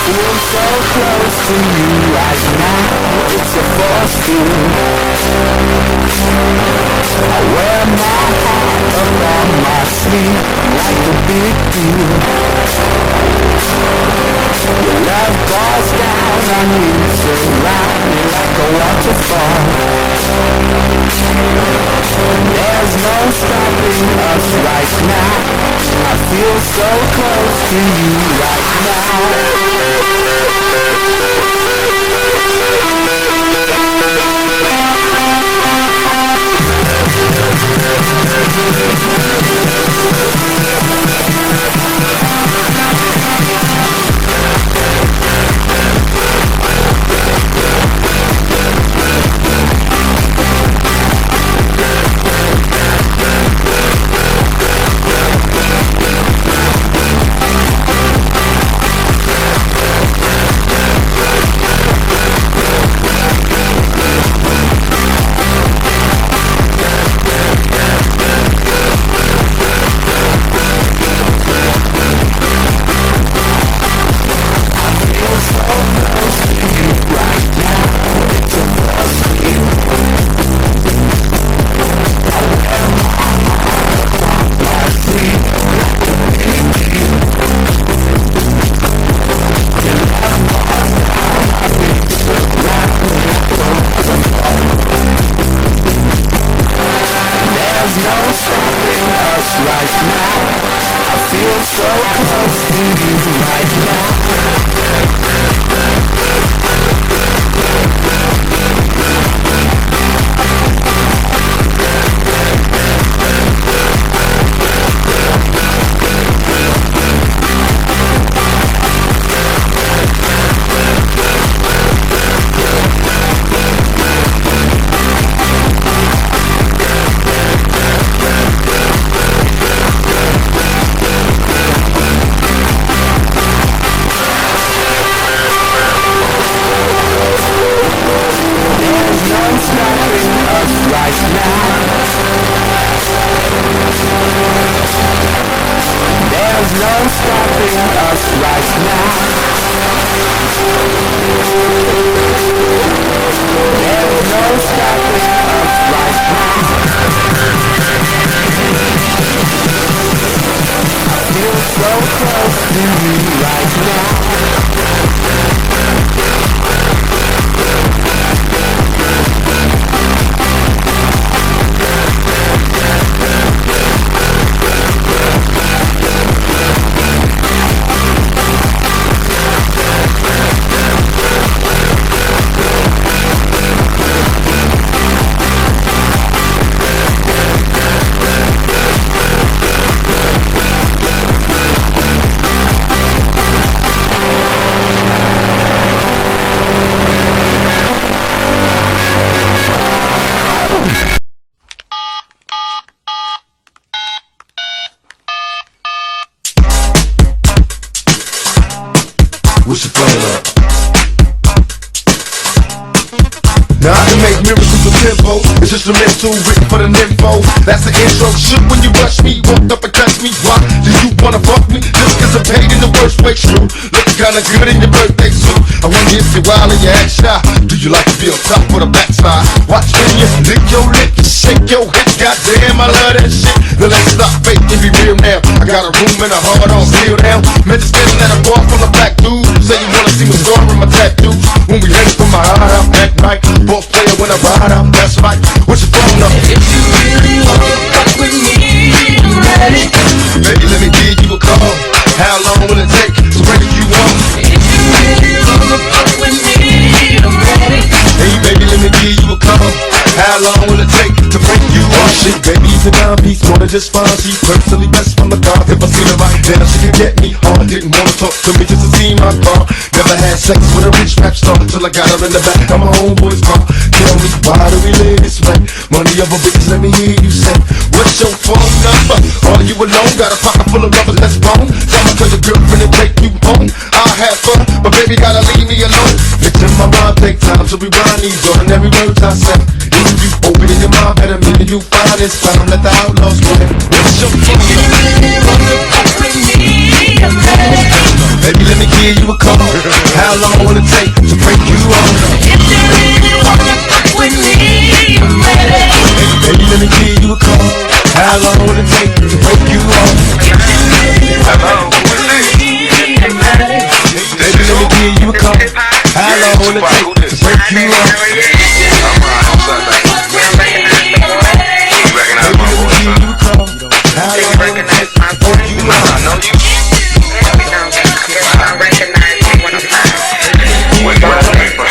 feel so close to you right now. It's a force field. I wear my heart up on my sleeve like a big deal. Your love pours down on me, surround me like a waterfall. There's no stopping us right now. I feel so close to you right Instrumental written for the nympho. That's the intro. Shoot when you rush me, walked up and touched me. Why do you wanna fuck me? Just cause I'm paid in the worst way. True, looking kinda good in your birthday suit. I wonder if you're wild and you act shy. Do you like to be on top or the backside? Watch when you lick your lips, shake your hips. Goddamn, I love that shit. Now let's stop faking and be real now. I got a room and a heart on seal down. Meant to spin at a bar from the black dude. Say you wanna see my scar in my tattoo. When we hang from my heart out at night. Boss player when I ride out, that's right. What's your phone number? If you really wanna fuck with me, I'm ready. Baby, let me give you a call. How long will it take to break you on? If you really wanna fuck with me, I'm ready. Hey baby, let me give you a call. How long will it take to break you on? Shit, baby, she's a dime piece, more than just fine. She's personally best from the car. If I see the right then she can get me hard. Didn't wanna talk to me just to see my car. Never had sex with a rich rap star until I got her in the back of my homeboy's car. Tell me, why do we live this way? Money over bitches, let me hear you say. What's your phone number? Are you alone? Got a pocket full of rubbers, let's bone. Tell your girlfriend to take you home. I'll have fun, but baby gotta leave me alone. It's in my mind, take time to rewind these ordinary words I said. If you open in your mind, better mean you find it's time. Let the outlaws play. What's your phone number? If you really wanna fuck with me, I'm ready. Baby, let me keep give you a call. How long will it take to break you off? If you really wanna fuck with me, I'm ready. Baby, let me give you a call. How long will it take to break you off? Hello, who's this? Baby, let me give you a call. How long will it take to break you off? I'm Ryan, what's up, baby? You recognize my voice, huh? How long will it take to break you Nah, off? I know you. Where I know you from?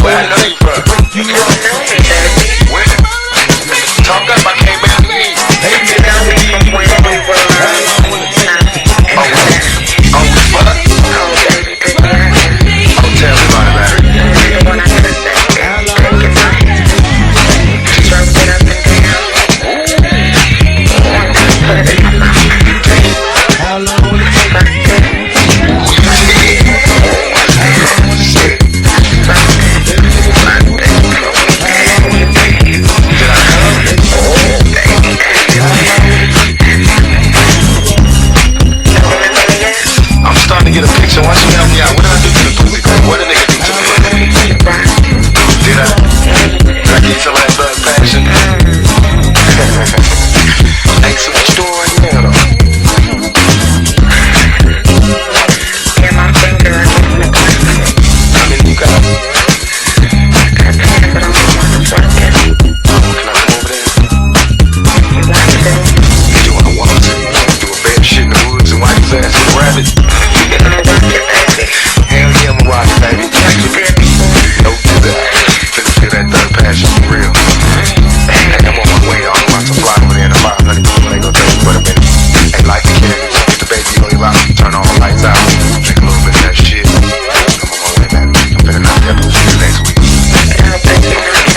Where I know you from? You off? Where? Talk up, I can't barely hear you. Baby, let me give you a call. How long will it take to break you off? Oh, what? Oh, tell me about it, baby. How long will it How long will it take? I'm starting to get a picture. Why don't you help me out? What did I do to the pussy? What did a nigga do to me? Did I get some of that blood passion? Hey, so what you doing right now, though? I mean, you got... Can I come over there? Do what I want to. Do a bad shit in the woods and wipe his ass with a rabbit. Hell yeah, I'ma rock it, baby. No to that. Finna feel that third passion for real. Hey, I'm on my way. I'm about to fly over there in the 500 people. Ain't gonna tell you what a minute. Hey, light the candles. Get the baby on your lap. Turn all the lights out. Drink a little bit of that shit. I'm on my way, baby. I'm finna knock that bullshit next week.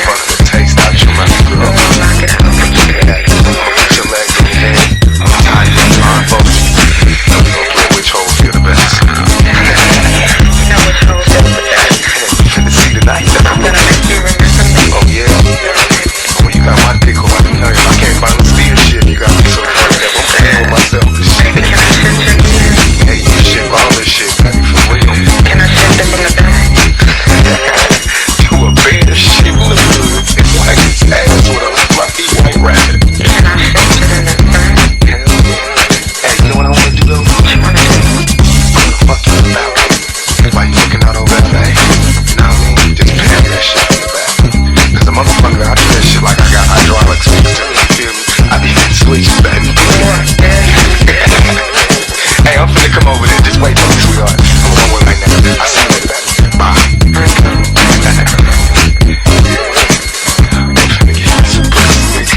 Fuck the taste out your mouth, girl. Hey, put your legs on your head. Tie you up blindfolded. And we gon' play which hole feel the best. Finna see tonight. Oh yeah. When you got my dick, I can tell you I can't find the steer shit. You got me so funny that I'm playing with myself and shit. Hey, you shit, all this shit, baby, for real. You a bear shit in the hood. It's like his ass with a fluffy white rabbit. Hell yeah. Hey, you know what I wanna do though? I wanna fuck you in the balcony. While you looking out over that thing. You know what I mean? Just pan that shit in the back. Cause the motherfucker, I do that shit like I got hydraulics fixed to me, you feel me? I be hitting switches, baby. Hey, I'm finna come over there. Just wait for me, sweetheart. I'm on my way right now. I'll see you later, baby. Bye. I'm finna get you some pussy.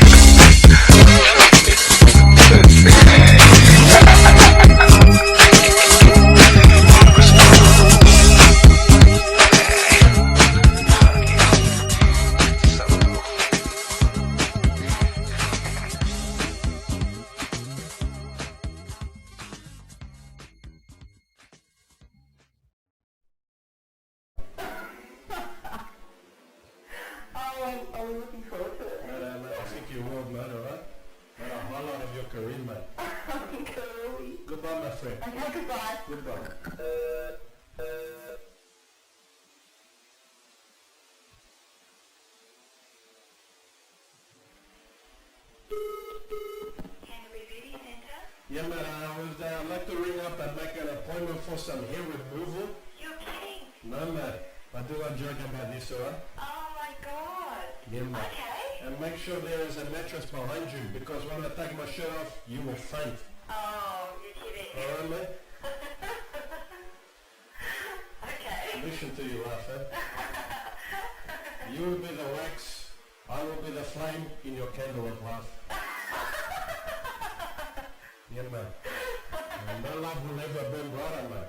I'm looking forward to it. I think you will, man, alright? Man, a whole lot of your career, man. Cool. Goodbye, my friend. Okay, goodbye. Goodbye. Yeah, man, I'd like to ring up and make an appointment for some hair removal. You're kidding. No, man, I do enjoy about this, alright? Oh my god. Yeah, man. Okay. And make sure there is a mattress behind you, because when I take my shirt off, you will faint. Oh, you're kidding. Alright, man? Okay. Listen to you laugh, eh? You will be the wax, I will be the flame in your candle of love. Yeah, man. And my love will never burn brighter, man.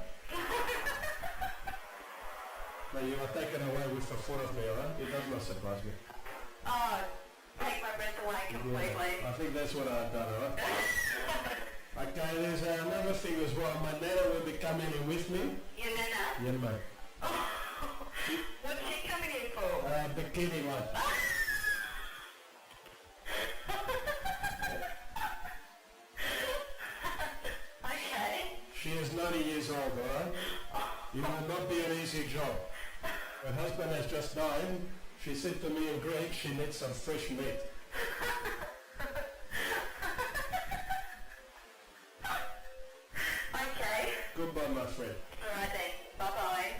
But you are taken away with the thought of me, alright? It does not surprise me. Oh, take my breath away completely. I think that's what I've done, alright? Okay, there's another thing as well. My nana will be coming in with me. Your nana? Yeah, man. What's she coming in for? Bikini one. Okay. She is 90 years old, alright? will not be an easy job. Her husband has just died. She said to me in Greek she needs some fresh meat. Okay. Goodbye, my friend. Alright then. Bye-bye.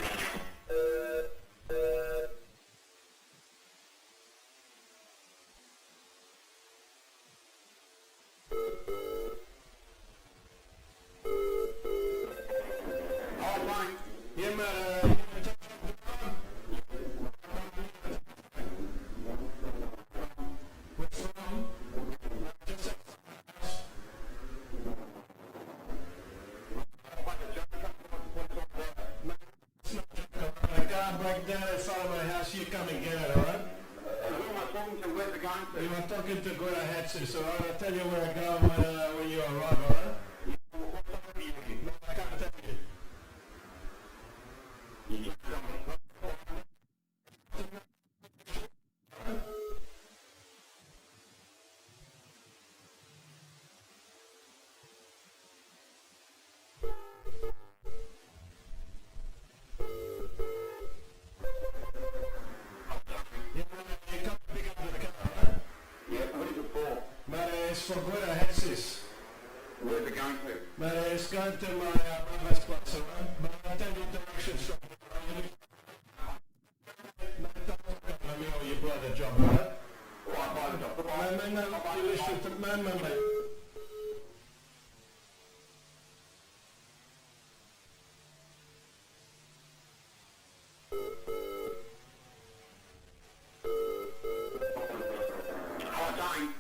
Yeah, man. I can't break down in front of my house. You come and get it, alright? You are talking to Gora Hatsis, alright? I'll tell you where I go when you arrive, alright? No, I can't tell you. It's for Gora Hatsis. Where's it going to? But it's going to my brother's place, alright? But I'll tell you directions from let me know your brother job, alright? Man, you listen to man.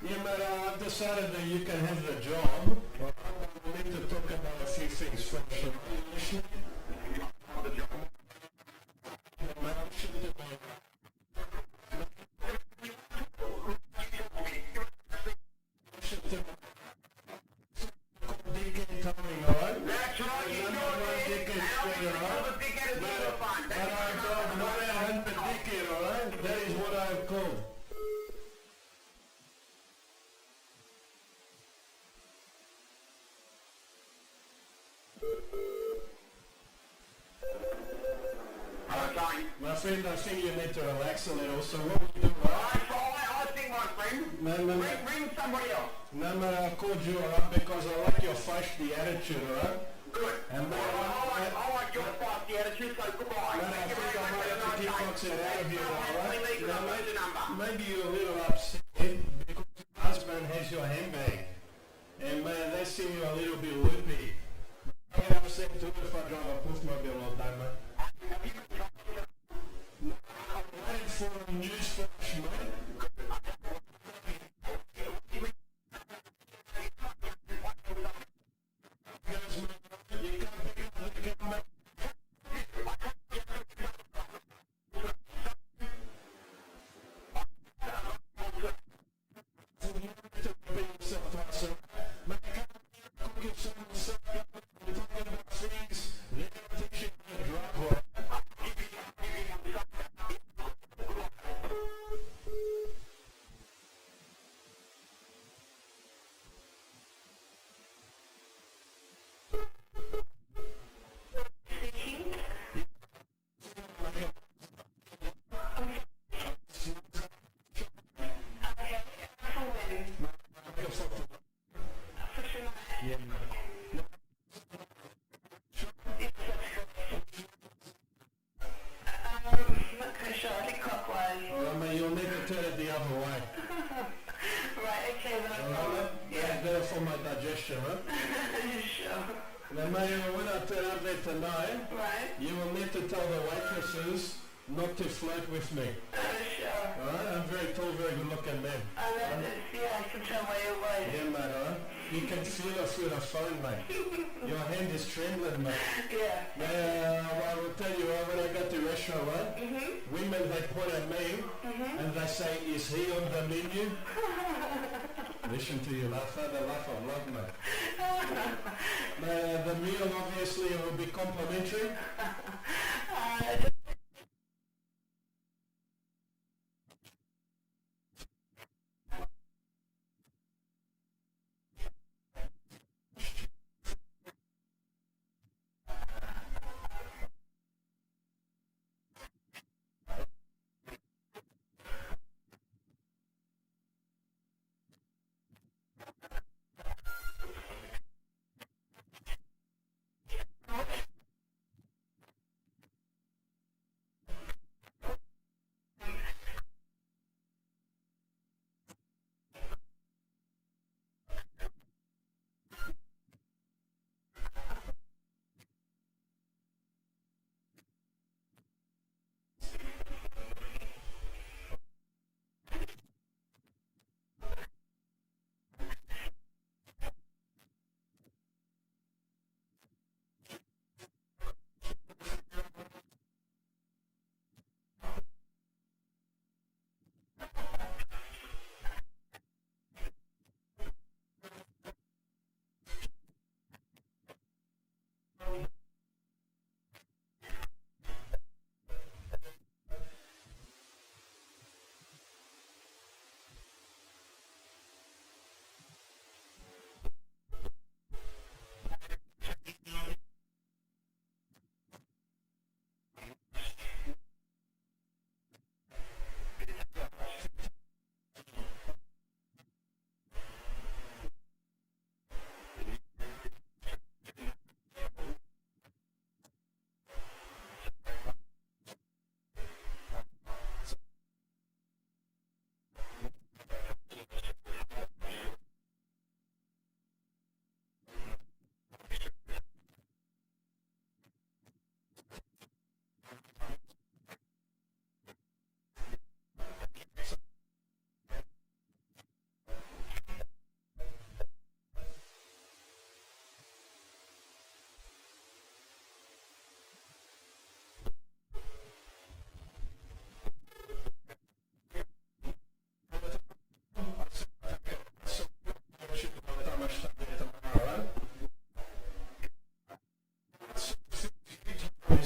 Yeah, but I've decided that you can have the job. We need to talk about a few things first. So, coming, alright? That's right, you know it. That is what I've called. My friend, I think you need to relax a little. So what we do, I think, my friend, bring somebody else. no, I called you, alright, because I like your feisty attitude, alright? Good. And I like your feisty attitude, so goodbye. I think I might have to kickbox it out of you, alright? Leave the number. Maybe you're a little upset because your husband has your handbag. And man, they seem you a little bit loopy. I get upset too if I drive a Puffmobile all day, mate. I'm waiting for a news flash, mate. You can't pick up the camera. You'll need to turn it the other way. Right, okay, Alright? That's better for my digestion, right? Sure. Now, Mayor, when I turn up there tonight, Right. you will need to tell the waitresses not to flirt with me. Sure. Alright? I'm very tall, very good looking man. Yeah, I can tell by your voice. Yeah, mate, alright? You can feel it through the phone, mate. Your hand is trembling, mate. Yeah. I will tell you, when I go to a restaurant, right? Women, they point at me and they say, is he on the menu? Listen to you laugh, the laugh of love, mate. The meal, obviously, will be complimentary.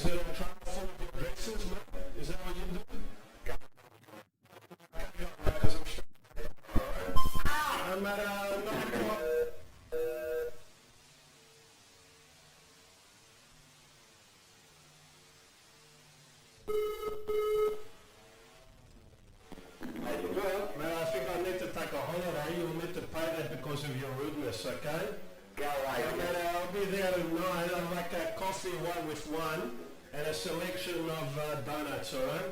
Is it a trouble full of your dresses, mate? Is that what you do? Because I'm sure. I'm at 9 o'clock. Man, I think I need to take a holiday. You'll need to pay that because of your rudeness, okay? Go away. Man, I'll be there at 9. I'd like a coffee, one with one, and a selection of donuts, alright?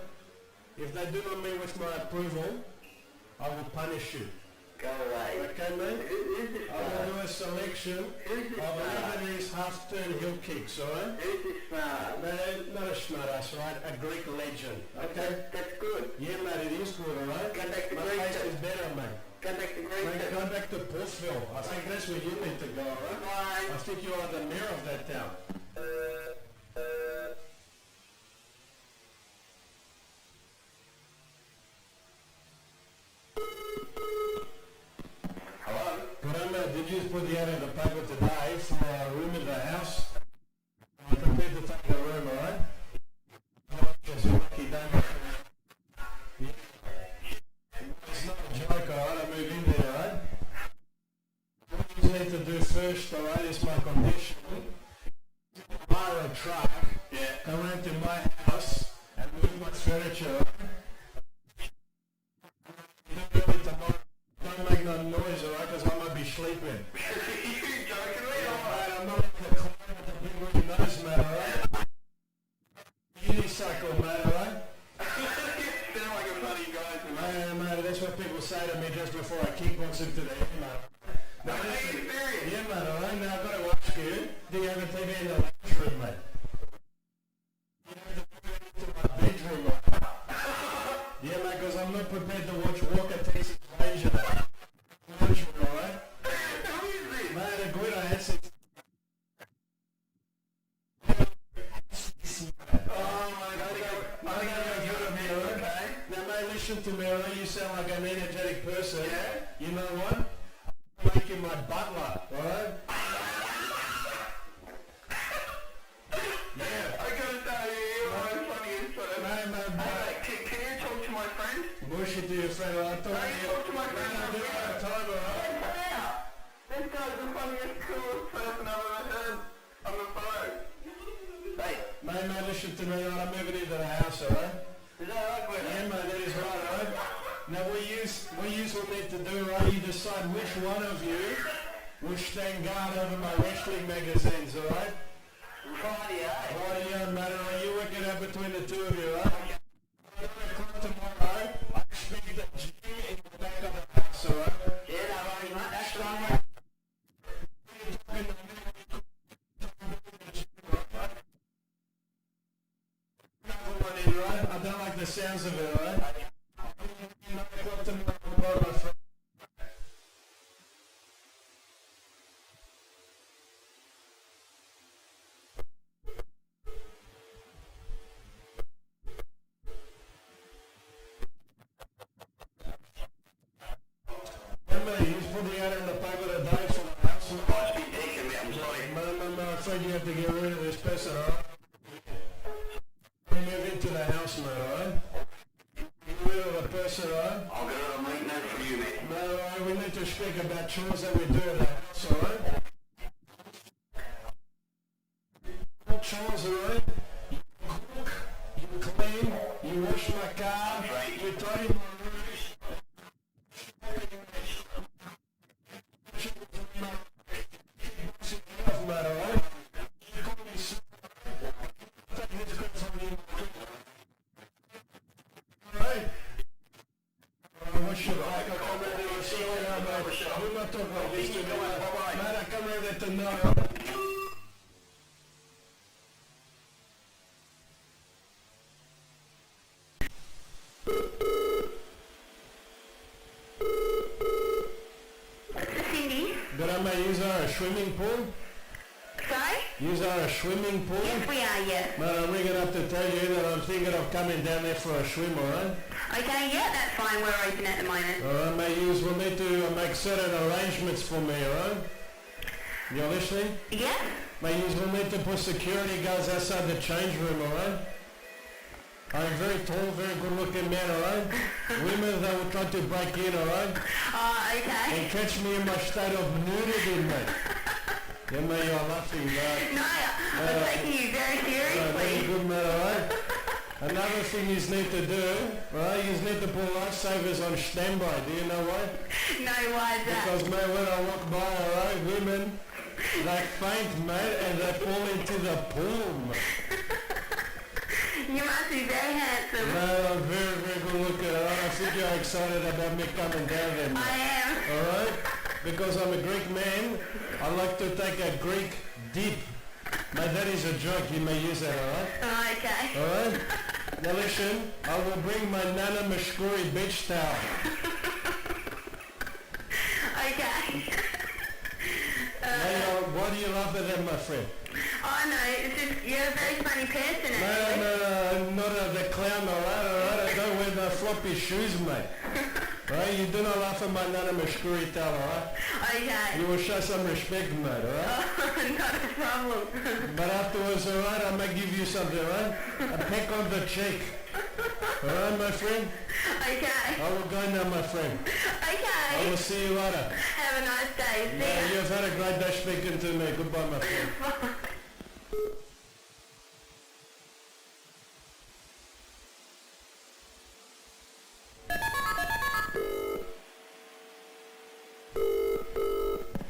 If they do not meet with my approval, I will punish you. Go away. Okay, mate? Who's this I will do a selection of Lebanese half-turn heel kicks, alright? Who's this smart? Man, not a smartass, right? A Greek legend, okay? That's good. Yeah, mate, it is good, alright? Go back to My Greece. face is better, mate. Go back to Mate, Greece. go back to Portville. I think that's where you need to go, alright? Bye. I think you are the mayor of that town. Hello? Did you put the ad in the paper today for a room in the house? I'm prepared to take the room, alright? It's a lucky day. Yeah. It's not a joke, alright? I move in there, alright? What you need to do first, alright, is my condition. Hire a truck, come around to my house and move my furniture, alright? Don't make no noise, alright, because I might be sleeping. You joking me? Alright, I'm not like the client with the big red nose, mate, alright? Unicycle, mate, alright? Sound like a funny guy to me. Mate, that's what people say to me just before I kickbox into the head, mate. Now, Are you listen, serious? yeah, mate, alright? Now, I've got to ask you, do you have a TV in the lounge room, mate? You have a TV into my bedroom, mate? Yeah, mate, because I'm not prepared to watch Walker Texas Ranger. Lounge room, alright? Who is this? Mate, a good answer. Now, mate, listen to me, alright? You sound like an energetic person. Yeah? You know what? I'm making my butler, alright? Yeah. I gotta tell you, you're one of the funniest person. Mate, Hey, can you talk to my friend? bullshit to your friend, alright? Hey, talk to my friend. I do have time, alright? This guy's the funniest, coolest person I've ever heard on the phone. Hey, Mate, listen to me, alright? I'm moving into the house, alright? is that right, Glenn? Yeah, mate, that is right, alright? Now, what you will need to do, right? You decide which one of you will stand guard over my wrestling magazines, alright? Friday, eh? Rightio, mate, alright? You work it out between the two of you, alright? 9 o'clock tomorrow, I expect the gym in the back of the house, alright? Yeah, no worries, mate. That's right. I don't like the sounds of it, alright? 9 o'clock tomorrow, my friend. Remember, you put the ad in the paper today for the house. Must be taking me, I'm sorry. I'm afraid you have to get rid of this person, alright? Move into the house, mate, alright? Get rid of the person, alright? I'll get it on late note for you, mate. No, alright, we need to speak about chores that we do at the house, alright? What chores, alright? You cook, you clean, you wash my car, you tidy my room. Mate, alright? You call me son. Take this girl from you. Alright? What's your back? I come over there and see you now, mate. We're not talking like this to me. Mate, I come over there to know. Cindy? But I may use our swimming pool? Sorry? Use our swimming pool? Yes, we are, yes. Man, I'm ringing up to tell you that I'm thinking of coming down there for a swim, alright? Okay, yeah, that's fine. We're open at the moment. Alright, mate, you will need to make certain arrangements for me, alright? You're listening? Yeah? Mate, you will need to put security guards outside the change room, alright? I'm very tall, very good looking man, alright? Women that will try to break in, alright? Oh, okay. And catch me in my state of nudity, mate. Yeah, mate, you're laughing, mate. No, I'm taking you very Very seriously. good, mate, alright? Another thing you need to do, right, you need to put lifesavers on standby. Do you know why? No, why is that? Because, mate, when I walk by, alright, women, they faint, mate, and they fall into the pool, mate. You must be very handsome. Mate, I'm very, very good looking, alright? I think you're excited about me coming down there, mate. I am. Alright? Because I'm a Greek man, I like to take a Greek dip. Mate, that is a joke, you may use that, alright? Oh, okay. Alright? Now listen, I will bring my Nana Mashkuri beach towel. Okay. Now, why do you laugh at that, my friend? Oh, no, it's just, you're a very funny person, actually. No, not the clown, alright? I don't wear the floppy shoes, mate. Right? You do not laugh at my Nana Mashkuri towel, alright? Okay. You will show some respect, mate, alright? Oh, not a problem. But afterwards, alright, I may give you something, alright? A peck on the cheek. Alright, my friend? Okay. I will go now, my friend. I Okay. will see you later. Have a nice day. See Yeah, ya. you've had a great day speaking to me. Goodbye, my friend.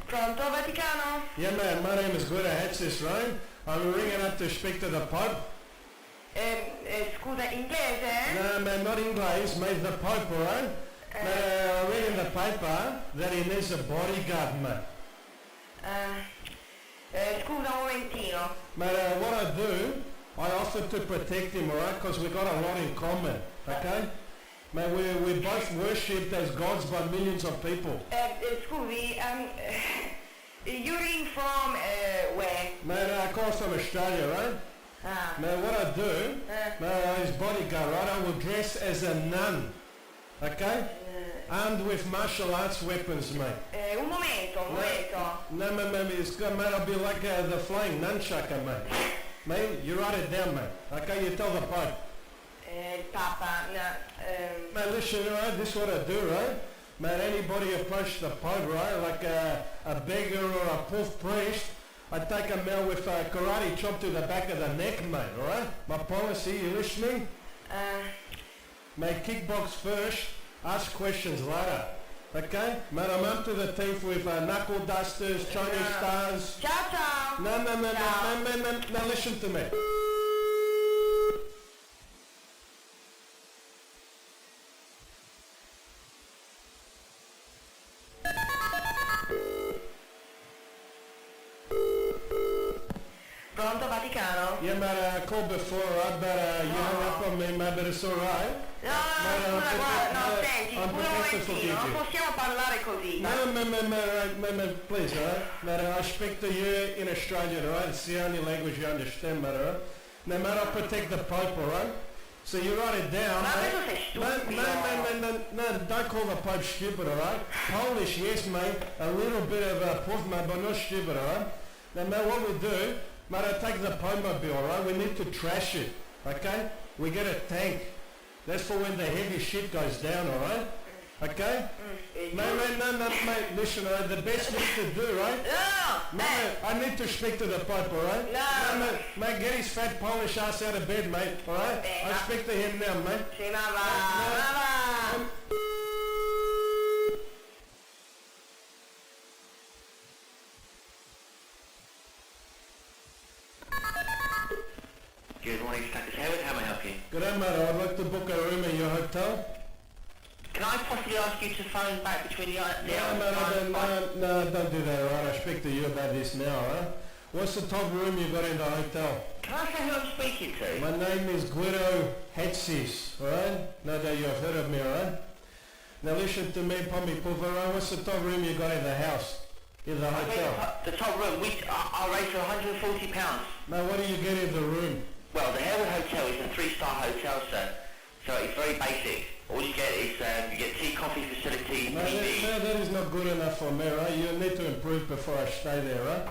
Pronto, Vaticano? Yeah, man, my name is Guido Hatsis, right? I'm ringing up to speak to the Pope. Scusa, inglese? No, man, not English, mate, the Pope, alright? I read in the paper that he needs a bodyguard, mate. Scusa un momentino. Mate, what I do, I offer to protect him, alright? Because we got a lot in common, okay? Mate, we both worshipped as gods by millions of people. Scusi, you ring from, where? Mate, I call from Australia, right? Ah. Now what I do, his bodyguard, right, I will dress as a nun, okay? Armed with martial arts weapons, mate. Un momento. No, mate, it's good, mate, I'll be like the flying nunchucker, mate. Mate, you write it down, mate, okay? You tell the Pope. Il Papa, no, Mate, listen, right, this is what I do, right? Mate, anybody approach the Pope, right, like a beggar or a poor priest, I take a man with a karate chop to the back of the neck, mate, alright? My policy, you listening? Mate, kickbox first, ask questions later. Okay? Mate, I'm up to the teeth with knuckle dusters, Chinese stars. Ciao, ciao. No, listen to me. Pronto, Vaticano? Yeah, mate, I called before, right? But you hung up on me, mate, but it's alright. No, scusa, guarda, no, senti, I'm scusa un prepared to momentino, forgive non you. possiamo parlare così. No, please, alright? Mate, I speak to you in Australian, alright? It's the only language you understand, mate, alright? Now, mate, I'll protect the Pope, alright? So you write it down, Ma mate. questo sei stupido. No, don't call the Pope stupid, alright? Polish, yes, mate. A little bit of puff, mate, but not stupid, alright? Now, mate, what we do, mate, I take the Pope-mobile, alright? We need to trash it, okay? We get a tank. That's for when the heavy shit goes down, alright? Okay? No, mate, listen, alright? The best thing to do, right? No, Mate, I need to speak to the Pope, alright? No. Mate, get his fat Polish ass out of bed, mate, alright? I speak to him now, mate. Sì, ma va. Good morning, Status Howard. How may I help you? Good day, mate. I'd like to book a room in your hotel. Can I possibly ask you to phone back between the hours? No, don't do that, alright? I speak to you about this now, alright? What's the top room you got in the hotel? Can I say who I'm speaking to? My name is Guido Hatsis, alright? No doubt you have heard of me, alright? Now listen to me, Pommy Puvara. What's the top room you got in the house? In the hotel? The top room, our rates are £140. Now what do you get in the room? Well, the Harewood Hotel is a 3-star hotel, sir. So it's very basic. All you get is you get tea, coffee facilities, No, TV. that is not good enough for me, right? You need to improve before I stay there, right?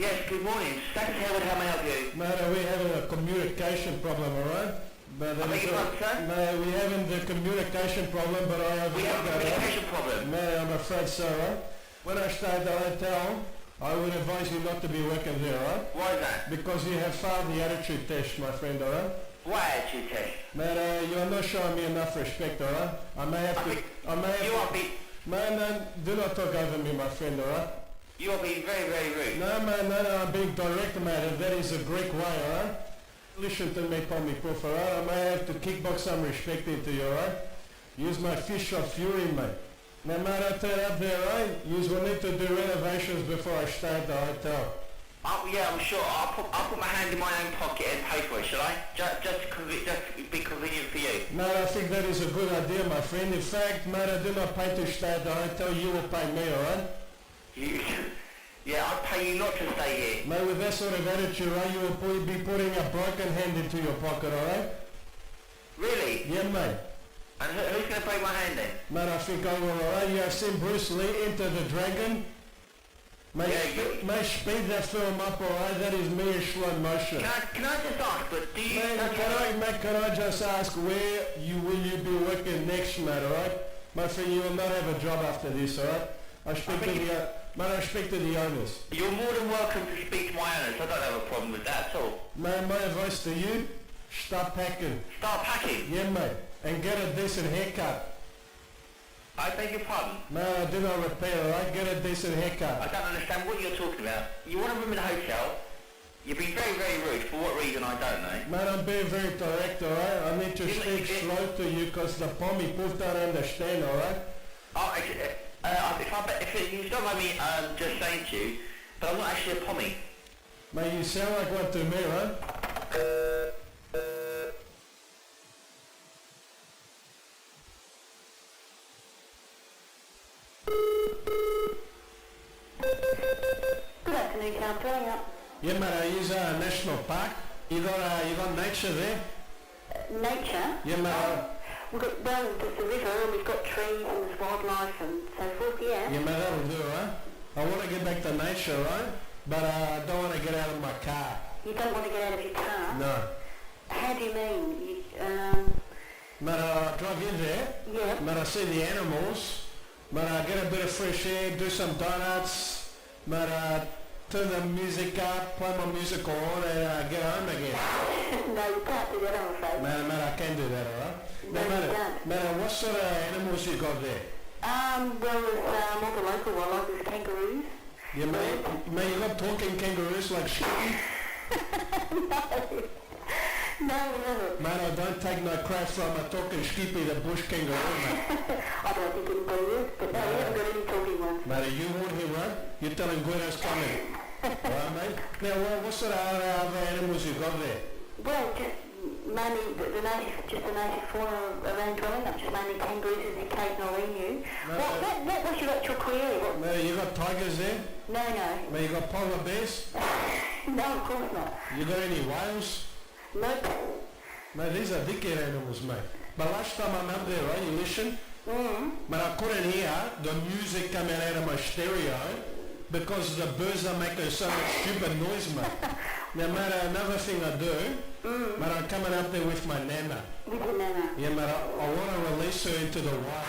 Yes, good morning. Status Howard, how may I help you? Mate, we're having a communication problem, alright? But I beg your pardon, sir? Mate, we're having the communication problem, but I have We have a communication problem. Mate, I'm afraid so, right? When I stay at the hotel, I would advise you not to be working there, right? Why is that? Because you have failed the attitude test, my friend, alright? Why attitude test? Mate, you are not showing me enough respect, alright? I may have You are being, Man, do not talk over me, my friend, alright? you are being very, very rude. No, man, no, I'm being direct, mate, and that is a Greek way, alright? Listen to me, Tommy Puff, alright? I may have to kickbox some respect into you, alright? Use my fish of fury, mate. Now, mate, I turn up there, right? You will need to do renovations before I stay at the hotel. Oh, yeah, I'm sure. I'll put my hand in my own pocket and pay for it, shall I? Just to be convenient for you. Mate, I think that is a good idea, my friend. In fact, mate, I do not pay to stay at the hotel. You will pay me, alright? Yeah, I'll pay you not to stay here. Mate, with that sort of attitude, right, you will be putting a broken hand into your pocket, alright? Really? Yeah, mate. And who's going to break my hand then? Mate, I think I will, alright? You have seen Bruce Lee Enter the Dragon? Mate, Yeah, speed that film up, alright? That is me in slow motion. Can I just ask, but do you... Can I just ask where will you be working next, mate, alright? My friend, you will not have a job after this, alright? I speak to the owners. You're more than welcome to speak to my owners. I don't have a problem with that at all. Mate, my advice to you, start packing. Start packing. Yeah, mate. And get a decent haircut. I beg your pardon. No, do not repair, alright? Get a decent I haircut. don't understand what you're talking about. You want a room in a hotel? You've been very, very rude. For what reason, I don't know. Man, I'm being very direct, alright? I need to speak slow to you because the pommy poof don't understand, alright? Oh, if you don't mind me just saying to you, but I'm not actually a pommy. Mate, you sound like one to me, right? Good afternoon, Count. Filling up. Yeah, mate, I use a national park. You got nature there? Nature. Yeah, mate. We've got, well, there's the river and we've got trees and there's wildlife and so forth, yeah. Yeah, mate, that'll do, right? I want to get back to nature, right? But I don't want to get out of my car. You don't want to get out of your car? No. How do you mean? But I drive in there, Yeah. but I see the animals, but I get a bit of fresh air, do some donuts, but turn the music up, play my music on, and get home again. No, you can't do that, I'm afraid. Man, I can do that, alright? No, you can't. Man, what sort of animals you got there? Well, there's all the local wildlife, there's kangaroos. Yeah, man, you got talking kangaroos like Skippy? No. Man, I don't take no crap from a talking Skippy, the bush kangaroo, man. I don't think anybody is, but no, we haven't got any talking ones. Man, you want him, right? You're telling Guido's coming. Alright, mate? Now, what sort of other animals you got there? Well, just mainly the native fauna around dwelling. Not just mainly kangaroos and the occasional emu. What was your actual query? Man, you got tigers there? No. Man, you got polar bears? No, of course not. You got any whales? Nope. Man, these are dickhead animals, mate. But last time I'm up there, right, you listen? But I couldn't hear the music coming out of my stereo because the birds are making so much stupid noise, mate. Now, mate, another thing I do, but I'm coming up there with my nana. With your nana. Yeah, mate, I want to release her into the wild.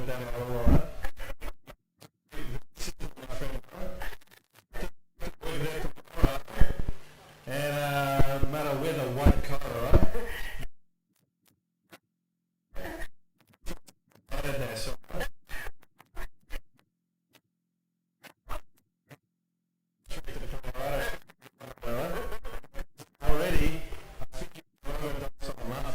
with that, alright? My friend, and matter with a white coat, alright? That's alright. Alright. Already, I think you've done something up.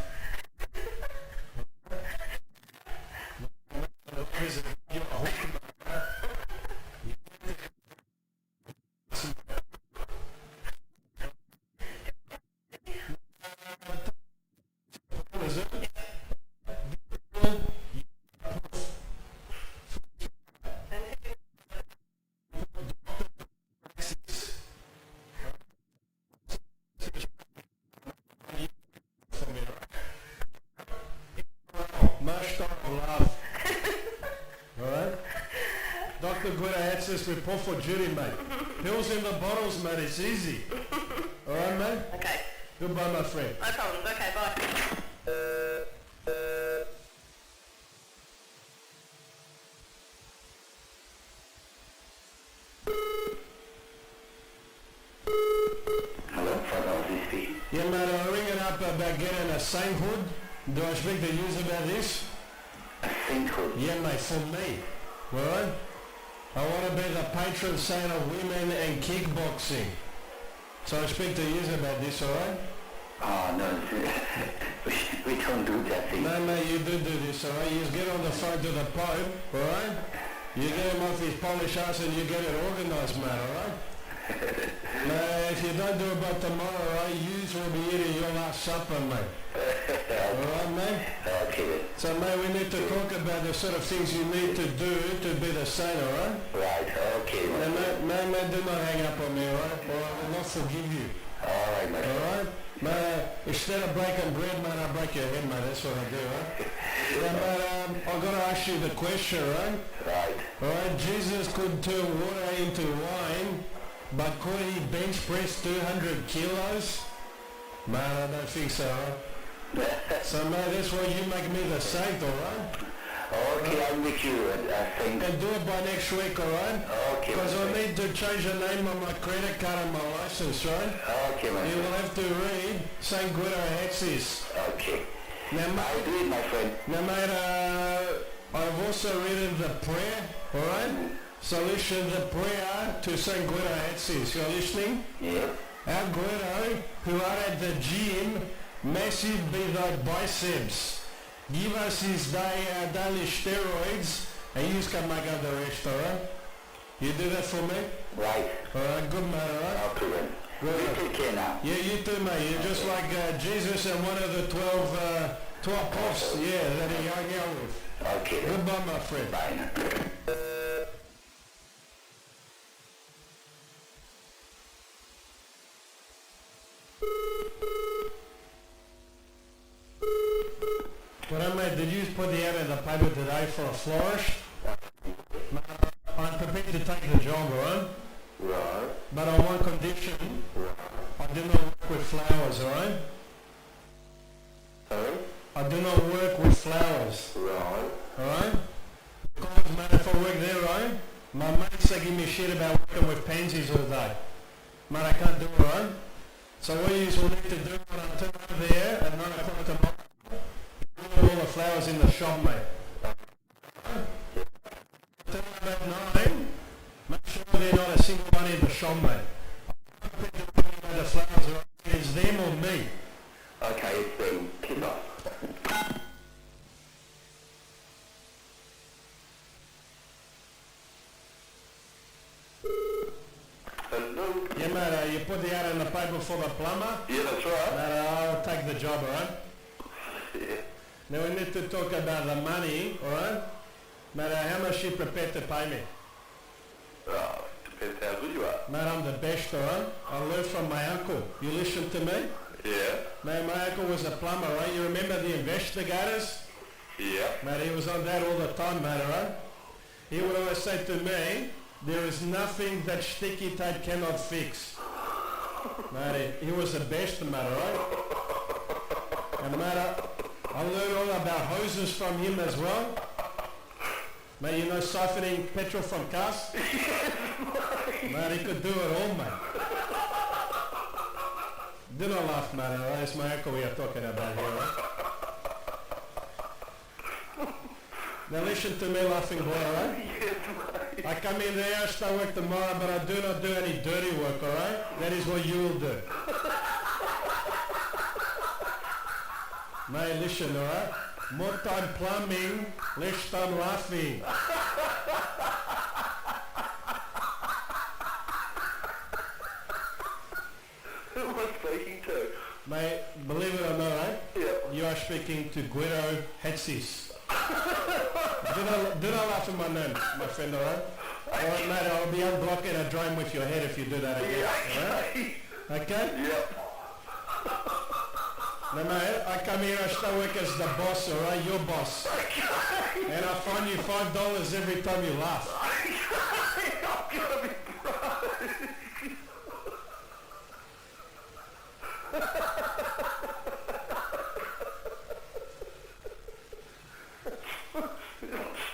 Dr. Guetta had this report for Judy, mate. Pills in the bottles, mate. It's easy. All right, mate? Okay. Goodbye, my friend. No problems. Okay, bye. Hello, Father Ozzy. Yeah, mate, I'm ringing up about getting a sainthood. Do I speak to you about this? A sainthood. Yeah, mate, for me. All right? I want to be the patron saint of women and kickboxing. So I speak to you about this, all right? Oh, no, we don't do that thing. No, mate, you do this, all right? You just get on the phone to the Pope, all right? You get him off his Polish ass and you get it organised, mate, all right? Now, if you don't do it by tomorrow, all right, you will be eating your last supper, mate. All right, mate? Okay. So, mate, we need to talk about the sort of things you need to do to be the saint, all right? Right, okay. Now, mate, do not hang up on me, all right? Or I will not forgive you. All right, mate. All right? Mate, instead of breaking bread, mate, I break your head, mate. That's what I do, right? Yeah, mate, I've got to ask you the question, right? Right. All right, Jesus could turn water into wine, but could he bench press 200 kilos? Man, I don't think so, right? So, mate, that's why you make me the saint, all right? Okay, I'll make you a saint. And do it by next week, all right? Okay, Because I my friend. need to change the name on my credit card and my license, right? Okay, my You will friend. have to read St. Guido Hexis. Okay. Now, I'll mate, do it, my friend. I've also written the prayer, all right? So listen the prayer to St. Guido Hexis. You're listening? Yeah. Our Guido, who are at the gym, massive be thy biceps. Give us his daily steroids, and you can make up the rest, all right? You do that for me? Right. All right, good man, all right? Okay, then. Good. You take care now. Yeah, you too, mate. You're just like Jesus and one of the 12 apostles, yeah, that he hung out with. Okay, then. Goodbye, my friend. Bye now. Well, mate, did you put the ad in the paper today for a florist? I'm prepared to take the job, all right? Right. But on one condition, I do not work with flowers, all right? Sorry? I do not work with flowers, Right. all right? Because, mate, if I work there, right, my mates, they give me shit about working with pansies all day. Mate, I can't do it, right? So what you will need to do when I turn over there at 9 o'clock tomorrow, all the flowers in the shop, mate. Turn up at 9, make sure they're not a single one in the shop, mate. The flowers are it's them or me. Okay, it's them. Keep off. Hello? Yeah, mate, you put the ad in the paper for the plumber. Yeah, that's right. Mate, I'll take the job, alright? Yeah. Now we need to talk about the money, alright? Mate, how much you prepared to pay me? Oh, depends how good you are. Mate, I'm the best, alright? I learned from my uncle. You listen to me? Yeah. Mate, my uncle was a plumber, right? You remember the investigators? Yeah. Mate, he was on that all the time, mate, alright? He would always say to me, there is nothing that sticky tape cannot fix. Mate, he was the best, mate, alright? And mate, I learned all about hoses from him as well. Mate, you know siphoning petrol from cars? Mate, he could do it all, mate. Do not laugh, mate, alright? It's my uncle we are talking about here, right? Now listen to me, laughing boy, alright? I come in there, I start work tomorrow, but I do not do any dirty work, alright? That is what you will do. Mate, listen, alright? More time plumbing, less time laughing. Who am I speaking to? Mate, believe it or not, right? Yeah. You are speaking to Guido Hetsis. do not laugh at my name, my friend, alright? Alright, mate, I'll be unblocking a drone with your head if you do that again. Alright? Okay? Yep. No, mate, I come here, I start work as the boss, alright? Your boss. And I fine you $5 every time you laugh. I'm gonna be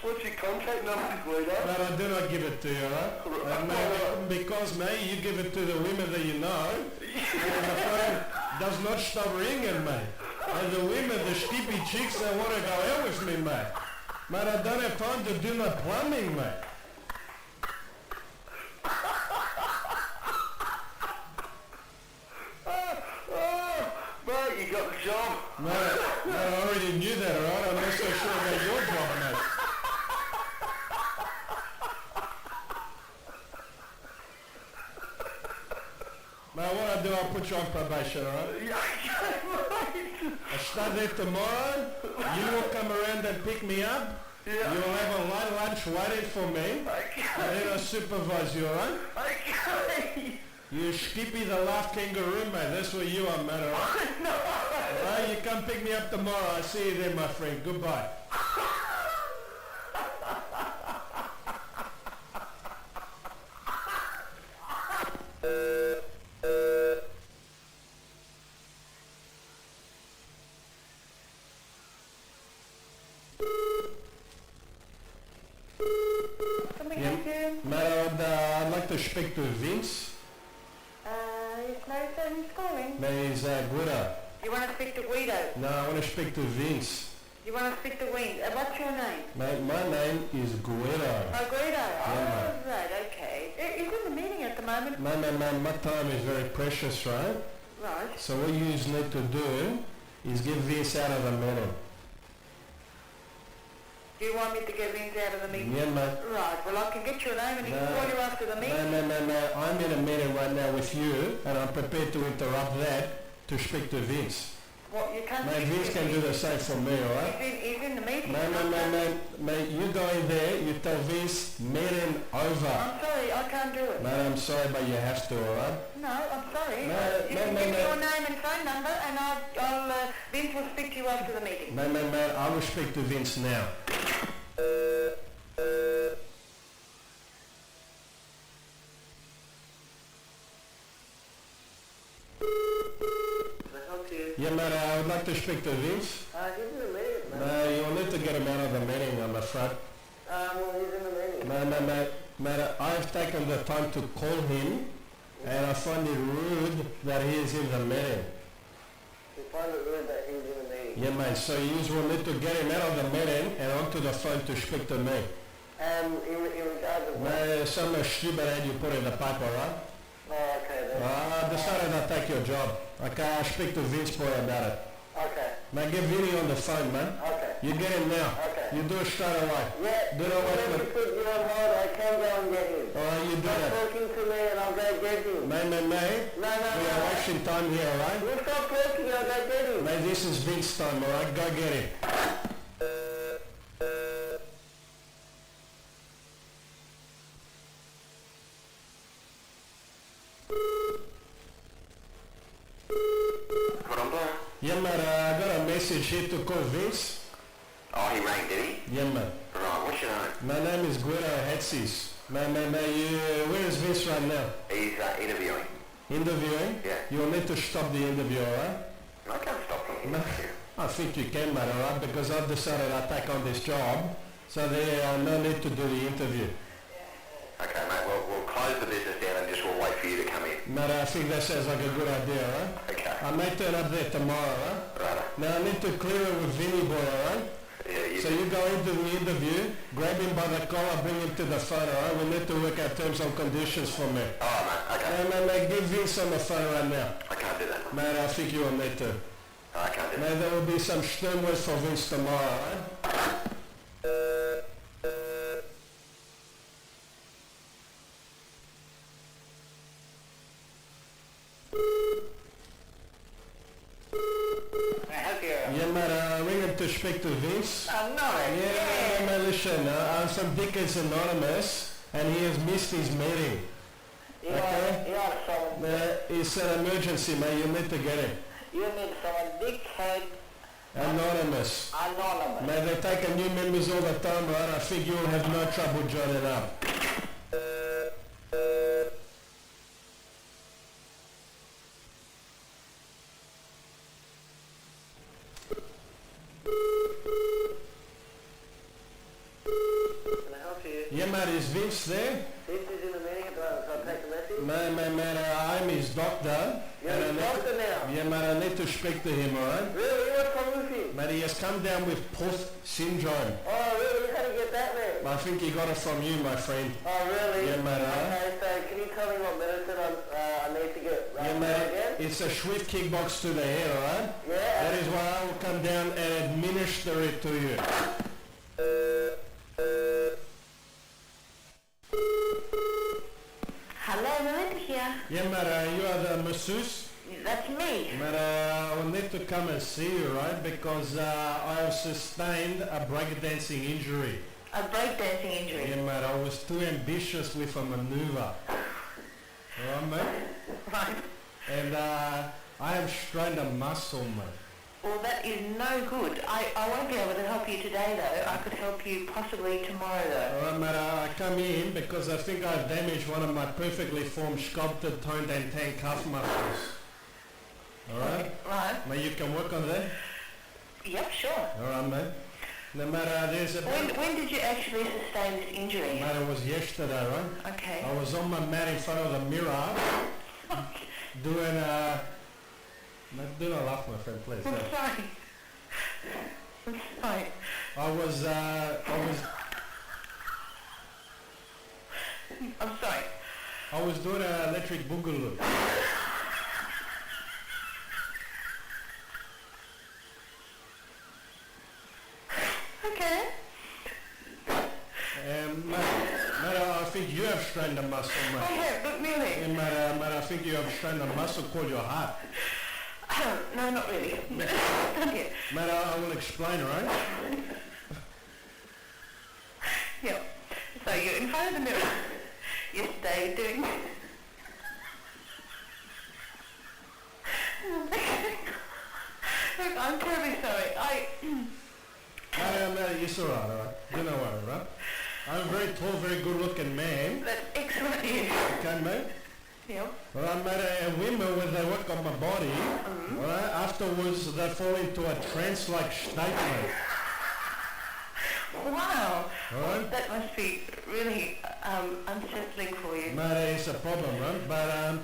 What's your contact number, Guido? But I do not give it to you, alright? And mate, because, mate, you give it to the women that you know, and the phone does not stop ringing, mate. And the women, the stupid chicks, they want to go out with me, mate. Mate, I don't have time to do my plumbing, mate. Mate, you got the job. Mate, I already knew that, alright? I'm not so sure about your job, mate. Mate, what I do, I'll put you on probation, alright? I start there tomorrow, you will come around and pick me up, you will have a light lunch waiting for me, and then I'll supervise you, alright? Okay. You Skippy the laugh kangaroo, mate, that's what you are, mate, alright? Alright, you come pick me up tomorrow, I'll see you then, my friend, goodbye. Something Yeah. like you? Mate, I'd like to speak to Vince. Yes, Nathan, who's calling? Mate, he's Guido. You want to speak to Guido? No, I want to speak to Vince. You want to speak to Wayne? What's your name? Mate, my name is Guido. Oh, Guido. mate. Right, okay. He's in the meeting at the moment. Man, my time is very precious, right? Right. So what you need to do is get Vince out of the meeting. Do you want me to get Vince out of the meeting? Yeah, mate. Right, well I can get your name and he can call you after the meeting. No. I'm in a meeting right now with you, and I'm prepared to interrupt that to speak to Vince. What, you can't Mate, speak Vince to can do the same for me, alright? He's in the meeting. Mate, you go in there, you tell Vince, meeting over. I'm sorry, I can't do it. Mate, I'm sorry, but you have to, alright? No, I'm sorry. No, you no, can no, give me no. your name and phone number and Vince will speak to you after the meeting. Mate, I will speak to Vince now. Yeah, mate, I would like to speak to Vince. He's in the meeting, man. No, you'll need to get him out of the meeting, I'm afraid. Well, he's in the meeting. Mate, I've taken the time to call him, and I find it rude that he is in the meeting. You find it rude that he's in the meeting. Yeah, mate, so you will need to get him out of the meeting and onto the phone to speak to me. In regards of what? Mate, some stupid ad you put in the paper, right? Oh, okay then. I decided I'd take your job. Okay, I'll speak to Vince boy about it. Okay. Man, get Vinny on the phone, man. Okay. You get him now. Okay. You do it straight away. Yeah, Do not wait let me for... put you on hold. I can go and get him. Alright, you do Stop that. talking to me and I'll go get him. Man. No. We are wasting time here, alright? You stop talking, I'll go get him. Man, this is Vince time, alright? Go get him. Pronto? Yeah, man, I got a message here to call Vince. Oh, he rang, did he? Yeah, man. Right, what's your name? My name is Guido Hetsis. Man, where is Vince right now? He's interviewing. Interviewing? Yeah. You'll need to stop the interview, alright? I can't stop him. I think you can, man, alright? Because I've decided I'll take on this job. So there no need to do the interview. Okay, mate, we'll close the business down and just we'll wait for you to come in. But I think that sounds like a good idea, right? Okay. I may turn up there tomorrow, right? Right. Now I need to clear it with Vinny boy, alright? Yeah, So you go into the interview, grab him by the collar, bring him to the phone, alright? We need to work out terms and conditions for me. Alright, mate, okay. Mate, give Vince on the phone right now. I can't do that. Mate, I think you will need to. I can't do that. Mate, there will be some stern words for Vince tomorrow, alright? Yeah, mate, ring him to speak to Vince. Yeah, mate, listen, some dick is anonymous and he has missed his meeting. Okay? It's an emergency, mate, you need to get him. You need someone dickhead Anonymous. anonymous. Mate, they take new members all the time, right? I think you'll have no trouble joining up. Can I help you? Yeah, mate, is Vince there? This is in the meeting at the moment, so I'll take the message. Mate, I'm his doctor. You're and I his need doctor to- now? Yeah, mate, I need to speak to him, alright? Really? What's wrong with him? Mate, he has come down with Puth syndrome. Oh, really? How do you get that then? I think he got it from you, my friend. Oh, really? Yeah, mate, Okay, so can you tell me what medicine I need to get Yeah, right mate, again? it's a swift kickbox to the head, alright? Yeah. That is why I will come down and administer it to you. Hello, Melinda here. Yeah, mate, you are the masseuse? That's me. But I will need to come and see you, right? Because I have sustained a breakdancing injury. A breakdancing injury. Yeah, mate, I was too ambitious with a maneuver. Alright, mate? Right. And I have strained a muscle, mate. Well, that is no good. I won't be able to help you today, though. I could help you possibly tomorrow, though. Alright, mate, I come in because I think I've damaged one of my perfectly formed, sculpted, toned and tanned calf muscles. Alright? Right. Mate, you can work on that? Yep, sure. Alright, mate. No matter, there's a... When did you actually sustain this injury? Mate, it was yesterday, right? Okay. I was on my mat in front of the mirror doing Mate, do not laugh, my friend, please. I'm sorry. I'm sorry. I was doing an electric boogaloo. Okay. Mate, I think you have strained a muscle, I mate. have, but really. And mate, I think you have strained a muscle called your heart. No, not really. Not yet. Mate, I will explain, right? Yep. So you're in front of the mirror. Yesterday you're doing... Look, I'm terribly sorry. Mate, it's alright. Do not worry, right? I'm a very tall, very good-looking man. That's excellent news. Okay, mate? Yep. Alright, mate, and women, when they work on my body, alright, afterwards they fall into a trance-like state, mate. Wow. Alright? That must be really unsettling for you. Mate, it's a problem, right? But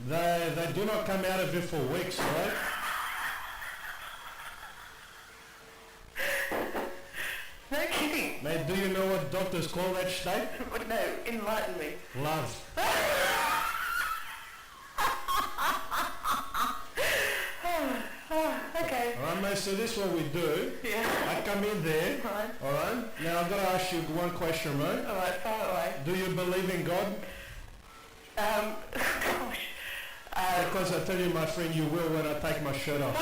they do not come out of it for weeks, right? No kidding. Mate, do you know what doctors call that state? But no, enlighten me. Love. Okay. Alright, mate, so this is what we do. Yeah. I come in there, Right. alright? Now I've got to ask you one question, mate. Alright, far away. Do you believe in God? Gosh. Because I tell you, my friend, you will when I take my shirt off.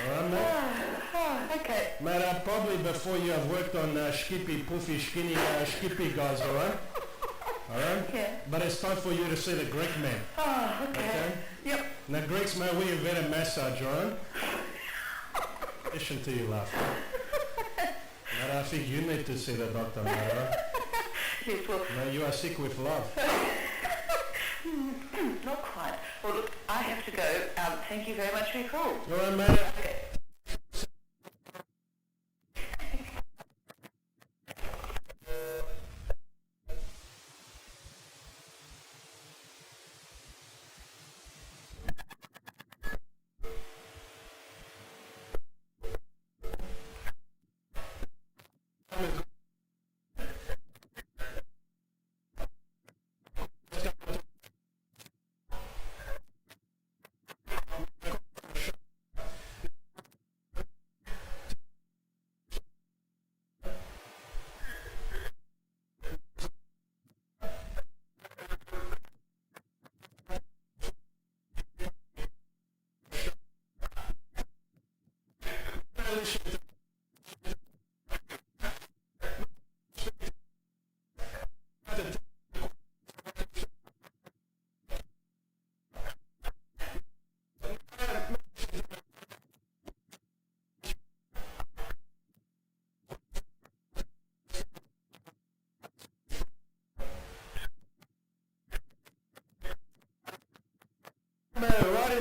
Alright, mate? Okay. Mate, probably before you have worked on skippy, poofy, skinny, skippy guys, alright? Alright? Yeah. But it's time for you to see the Greek man. Oh, okay. Okay? Yep. Now, Greeks, mate, we invented massage, alright? Listen to you laugh. Mate, I think you need to see the doctor, mate, alright? Yes, well, Mate, you are sick with love. not quite. Well, look, I have to go. Thank you very much for your call. Alright, mate. Okay.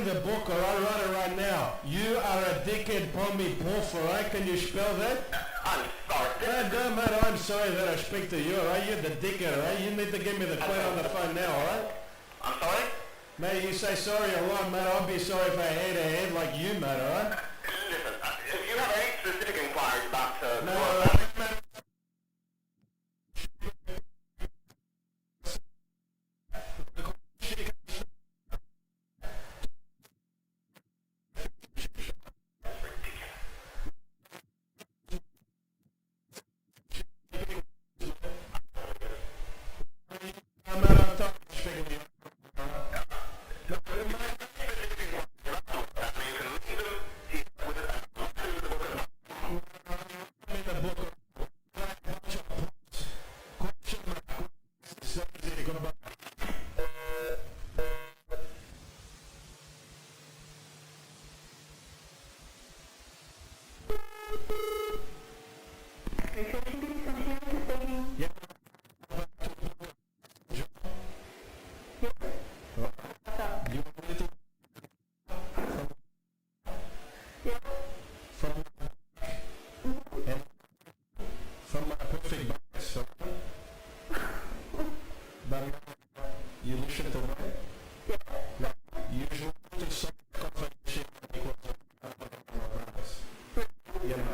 the book, alright? Write it right now. You are a dickhead, pommy poof, alright? Can you spell that? I'm sorry. No, mate, I'm sorry that I speak to you, alright? You're the dickhead, alright? You need to give me the quote on the phone now, alright? I'm sorry? Mate, you say sorry a lot, mate. I'll be sorry if I hit a head like you, mate, alright? Listen, if you have any specific inquiries about... No, from my perfect bias, but you listen to what? Like, usually to some confirmation equals bias. Yeah, man.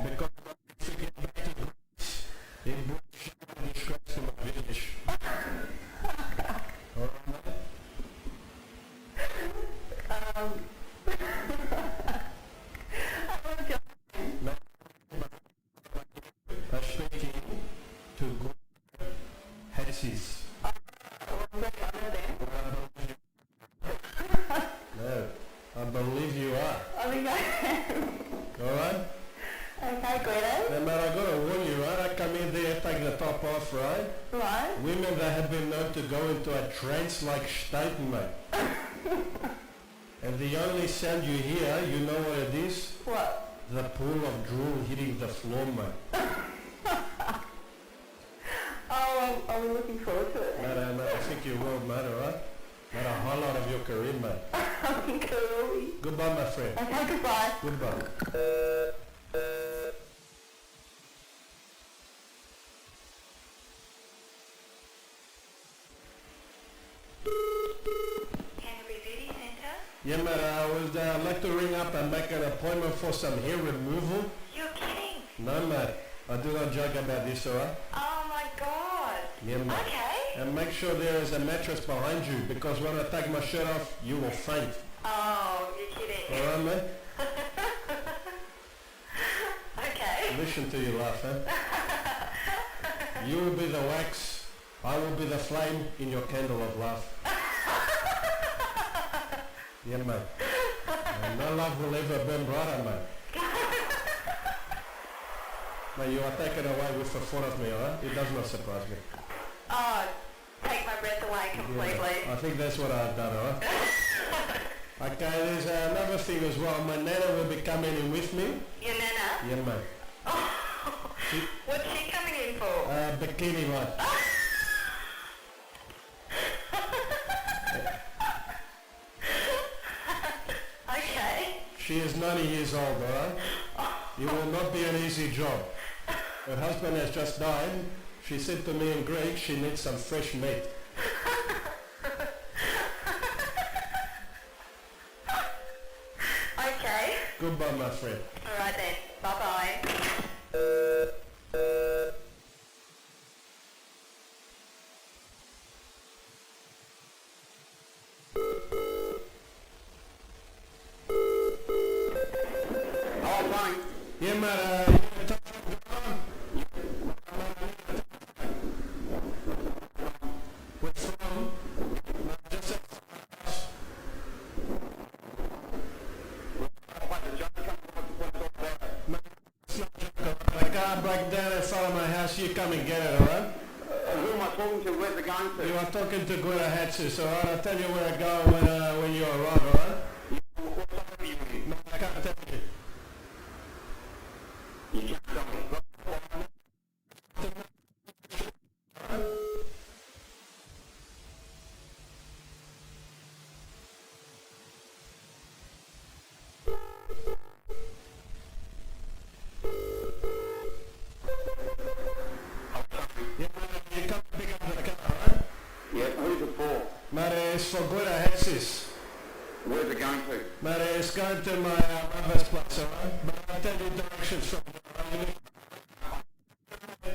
Because if you get back to Greece, it brings disgrace to my village. Alright, man? I'm speaking to good Hessies. No, I believe you are. I mean, Alright? okay, Greta. Now, man, I gotta warn you, right? I come in there, take the top off, right? Right. Women that have been known to go into a trance-like state, mate. And the only sound you hear, you know what it is? What? The pool of drool hitting the floor, mate. Oh, I'm looking forward to it. Mate, I think you will, mate, alright? Mate, a highlight of your career, mate. Cool. Goodbye, my friend. Okay, goodbye. Goodbye. Canterbury Beauty Centre? Yeah, mate, I would like to ring up and make an appointment for some hair removal. You're kidding. No, mate, I do not joke about this, alright? Oh my god. Yeah, mate. Okay. And make sure there is a mattress behind you, because when I take my shirt off, you will faint. Oh, you're kidding. Alright, mate? Okay. Listen to you laugh, eh? You will be the wax, I will be the flame in your candle of love. Yeah, mate. And no love will ever burn brighter, mate. Mate, you are taken away with the thought of me, alright? It does not surprise me. Oh, take my breath away Yeah, completely. I think that's what I've done, alright? Okay, there's another thing as well. My nana will be coming in with me. Your nana? Yeah, mate. What's she coming in for? Bikini, mate. Okay. She is 90 years old, alright? It will not be an easy job. Her husband has just died. She said to me in Greek she needs some fresh meat. Okay. Goodbye, my friend. Alright then. Bye-bye. Oh, fine. Yeah, mate, what's wrong? The car broke down in front of my house. You come and get it, alright? Who am I talking to? Where's the going to? You are talking to Greta Hatsis, alright? I'll tell you where to go when you arrive, alright? No, I can't tell you. You can't tell me. for good, I have this. Where's it going to? But it's going to my mother's place, alright? But I'll tell you directions from there.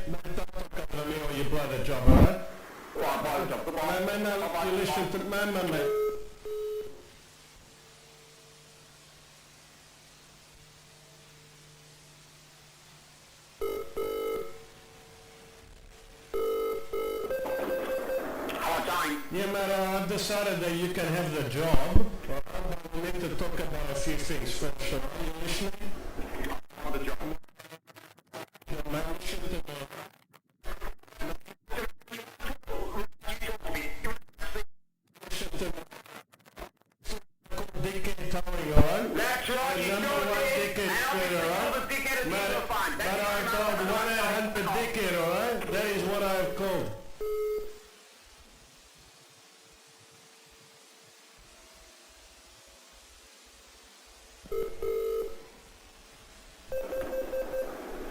Don't talk over me or you blow the job, alright? Right, bye, job. Goodbye. No, you listen to mate. Hello, Jane. Yeah, mate, I've decided that you can have the job. But we need to talk about a few things first, alright? You listening? On the job. Mate, listen to me. Dickhead towing, alright? That's right, you Number sure one did. dickhead And straight, I'll alright? be the dickhead at the end of the phone. But I called 1-800 dickhead, alright? That is what I have called.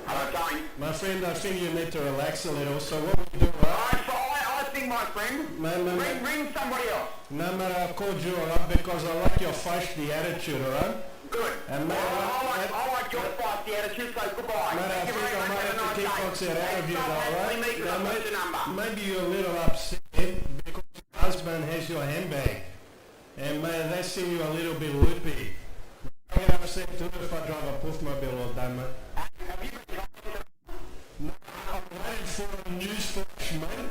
Hello, Jane. My friend, I think you need to relax a little, so what we do, right? I think, my friend, ring somebody else. No matter, I called you, alright, because I like your feisty attitude, alright? Good. And mate, I like your feisty attitude, so goodbye. Mate, I Thank you think very I much. might Have a have to nice kickbox day. it out of you, Stop though, hassling me alright? 'cause I've got your number. Maybe you're a little upset because your husband has your handbag. And mate, they seem you a little bit loopy. I get upset too if I drive a puffmobile all day, mate. No, I'm waiting for a news flash, mate.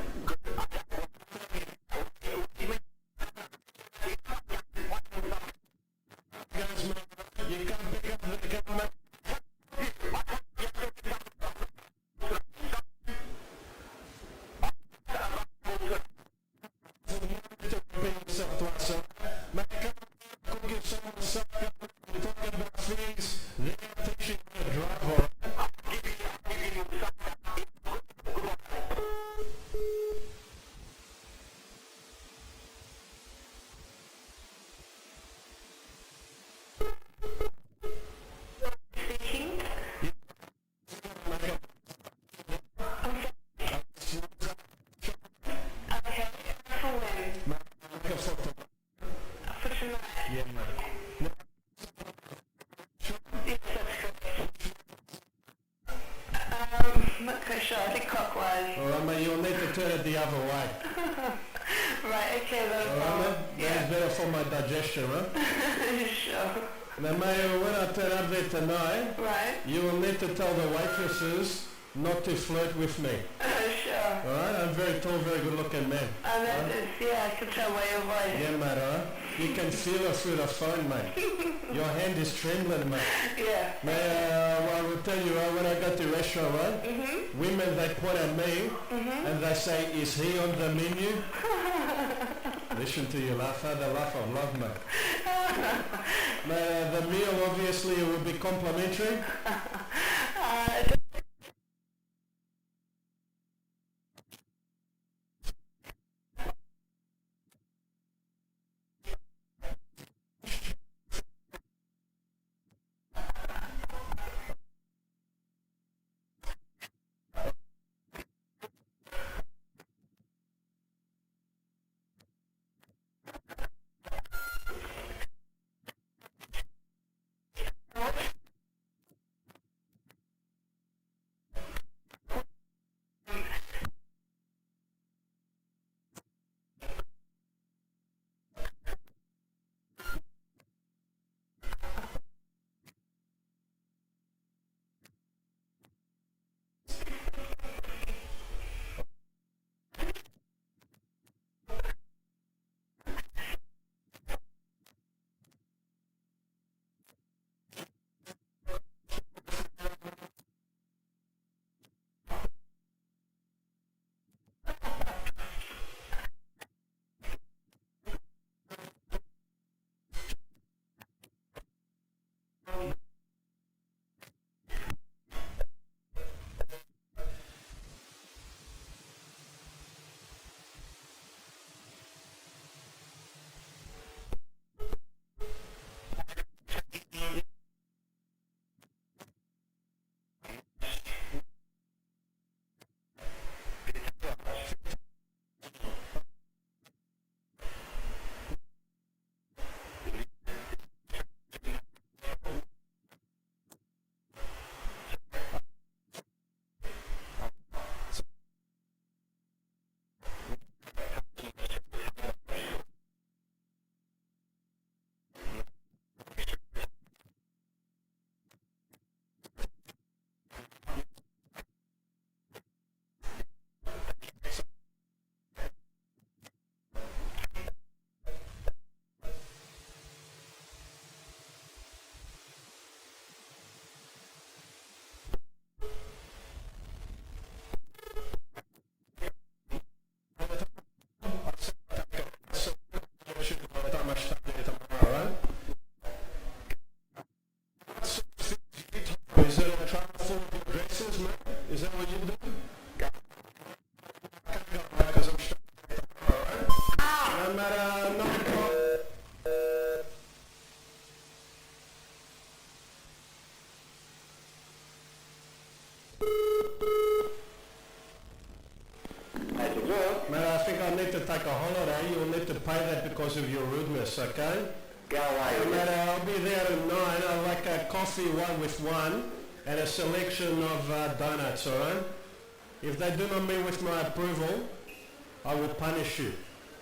Guys, mate, you can't pick up the government. Sure, I think clockwise. Alright, mate, you'll need to turn it the other way. Right, okay, that's Alright, mate? That's better for my digestion, right? Sure. Now, mate, when I turn up there tonight, Right. you will need to tell the waitresses not to flirt with me. Sure. Alright? I'm very tall, very good looking man. And that is, yeah, I can tell by your voice. Yeah, mate, alright? You can feel it through the phone, mate. Your hand is trembling, mate. Yeah. I will tell you, when I go to restaurant, right? Women, they point at me and they say, is he on the menu? Listen to you laugh, the laugh of love, mate. The meal, obviously, will be complimentary. because of your rudeness, okay? Go away with Mate, it. I'll be there at 9. I'd like a coffee, one with one, and a selection of donuts, alright? If they do not meet with my approval, I will punish you.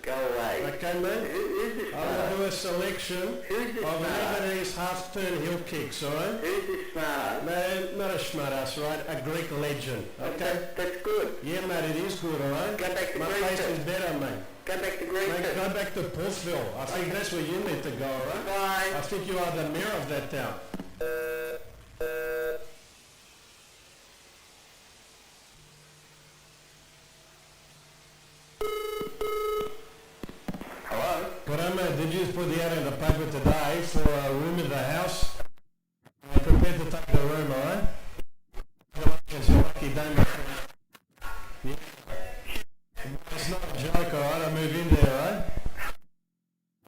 Go away. Okay, mate? Who's this I will smart? do a selection Who's this of smart? Lebanese half-turn heel kicks, alright? Who's this smart? Mate, not a smartass, right? A Greek legend, okay? That's good. Yeah, mate, it is good, alright? Go back to My Greece place then. is better, mate. Go back to Greece. Mate, then. go back to Portsville. I think that's where you need to go, alright? Bye. I think you are the mayor of that town. Hello? But did you put the ad in the paper today for a room in the house? I'm prepared to take the room, alright? It's a lucky day, my friend. Yeah. It's not a joke, alright? I move in there, alright?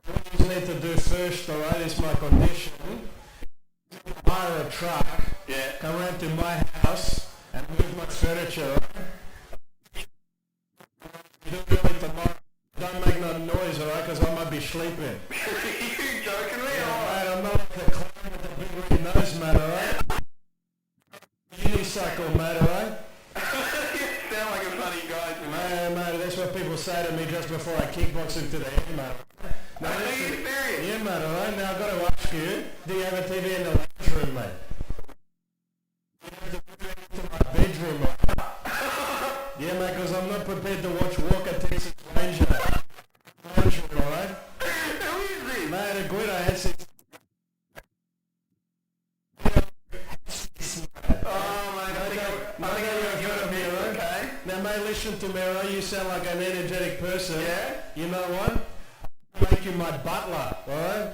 What you need to do first, alright, is my condition. Hire a truck, Yeah. come around to my house and move my furniture, alright? Do it early tomorrow. Don't make no noise, alright, because I might be sleeping. You joking me? Alright, I'm not like the clown with the big red nose, mate, alright? Unicycle, mate, alright? You sound like a funny guy to me. Mate, that's what people say to me just before I kickbox into the head, mate. Now, Are you listen, serious? yeah, mate, alright? Now I've got to ask you, do you have a TV in the lounge room, mate? You have to move into my bedroom, mate. Yeah, mate, because I'm not prepared to watch Walker Texas Ranger. Lounge room, alright? Who is this? Mate, a good I had six. Oh, mate, I think you've heard of me, alright? Okay. Now, mate, listen to me, alright? You sound like an energetic person. Yeah? You know what? I'll make you my butler, alright?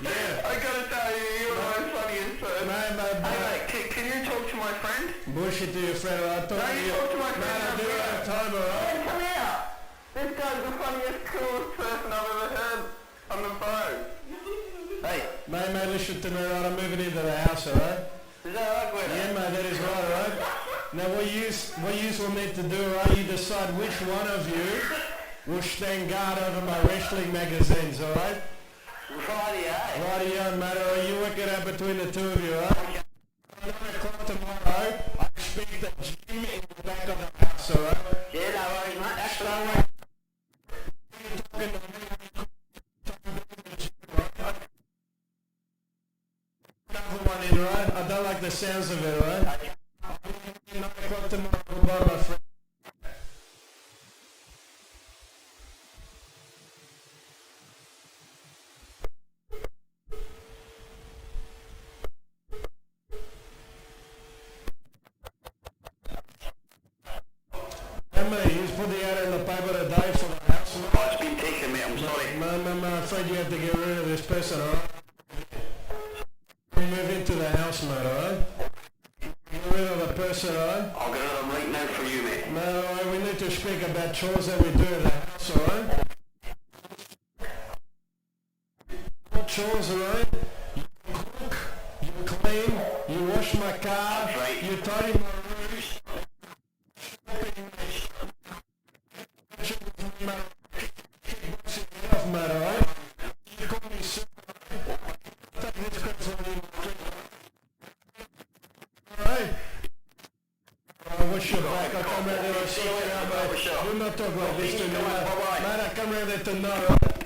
Yeah. I gotta tell you, you're the most funniest person. Mate, Hey, mate, can you talk to my friend? bullshit to your friend, alright? No, you talk to my friend. Mate, I do have time, alright? Hey, come here. This guy's the funniest, coolest person I've ever heard on the phone. Hey, Mate, listen to me, alright? I'm moving into the house, alright? is that right, Gwen? Yeah, mate, that is right, alright? Now, what you will need to do, alright? You decide which one of you will stand guard over my wrestling magazines, alright? Righty-o. Rightio, mate, alright? You work it out between the two of you, alright? 9 o'clock tomorrow, I expect the gym in the back of the house, alright? Yeah, no worries, mate. That's Don't all worry. right. You're talking to me. Another one in, right? I don't like the sounds of it, right? 9 o'clock tomorrow, goodbye, my friend. Emily, you just put the ad in the paper today for the house. Oh, it's been taken, mate. I'm sorry. I'm afraid you have to get rid of this person, alright? Move into the house, mate, alright? Get rid of the person, alright? I'll get rid of them right now for you, mate. Mate, alright, we need to speak about chores that we do in the house, alright? Chores, alright? You cook, you clean, you wash my car, That's right. you tidy my room. Mate, alright? You call me sir. Take this crap from me. Alright? I wish you back. I come around there, I see you, mate. Do not talk like this to me, mate. Bye-bye. Mate, I come around there tonight, alright?